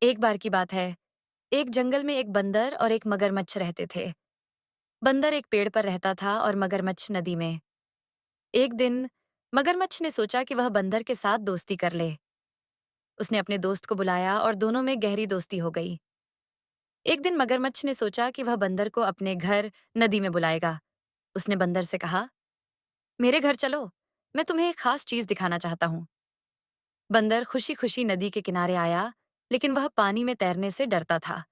एक बार की बात है, एक जंगल में एक बंदर और एक मगरमच्छ रहते थे। बंदर एक पेड़ पर रहता था और मगरमच्छ नदी में। एक दिन मगरमच्छ ने सोचा कि वह बंदर के साथ दोस्ती कर ले। उसने अपने दोस्त को बुलाया और दोनों में गहरी दोस्ती हो गई। एक दिन मगरमच्छ ने सोचा कि वह बंदर को अपने घर नदी में बुलाएगा। उसने बंदर से कहा, मेरे घर चलो, मैं तुम्हें एक खास चीज दिखाना चाहता हूँ। बंदर खुशी खुशी नदी के किनारे आया, लेकिन वह पानी में तैरने से डरता था।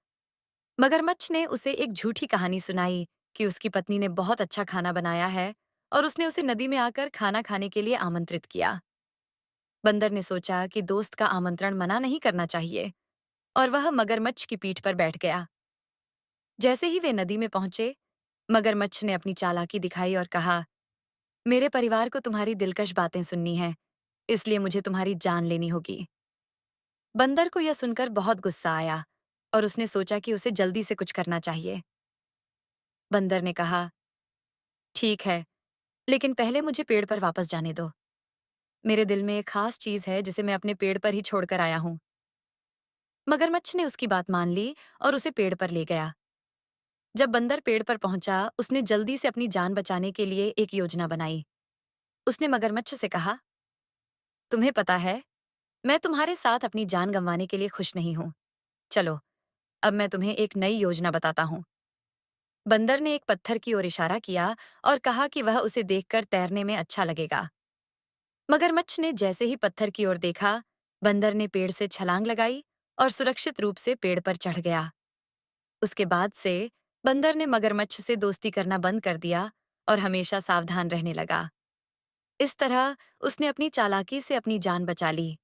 मगरमच्छ ने उसे एक झूठी कहानी सुनाई कि उसकी पत्नी ने बहुत अच्छा खाना बनाया है और उसने उसे नदी में आकर खाना खाने के लिए आमंत्रित किया। बंदर ने सोचा कि दोस्त का आमंत्रण मना नहीं करना चाहिए और वह मगरमच्छ की पीठ पर बैठ गया। जैसे ही वे नदी में पहुंचे, मगरमच्छ ने अपनी चालाकी दिखाई और कहा, मेरे परिवार को तुम्हारी दिलकश बातें सुननी है, इसलिए मुझे तुम्हारी जान लेनी होगी। बंदर को यह सुनकर बहुत गुस्सा आया और उसने सोचा कि उसे जल्दी से कुछ करना चाहिए। बंदर ने कहा, ठीक है, लेकिन पहले मुझे पेड़ पर वापस जाने दो। मेरे दिल में एक खास चीज है जिसे मैं अपने पेड़ पर ही छोड़कर आया हूँ। मगरमच्छ ने उसकी बात मान ली और उसे पेड़ पर ले गया। जब बंदर पेड़ पर पहुंचा, उसने जल्दी से अपनी जान बचाने के लिए एक योजना बनाई। उसने मगरमच्छ से कहा, तुम्हें पता है, मैं तुम्हारे साथ अपनी जान गंवाने के लिए खुश नहीं हूं। चलो, अब मैं तुम्हें एक नई योजना बताता हूँ। बंदर ने एक पत्थर की ओर इशारा किया और कहा कि वह उसे देखकर तैरने में अच्छा लगेगा। मगरमच्छ ने जैसे ही पत्थर की ओर देखा, बंदर ने पेड़ से छलांग लगाई और सुरक्षित रूप से पेड़ पर चढ़ गया। उसके बाद से बंदर ने मगरमच्छ से दोस्ती करना बंद कर दिया और हमेशा सावधान रहने लगा। इस तरह उसने अपनी चालाकी से अपनी जान बचा ली।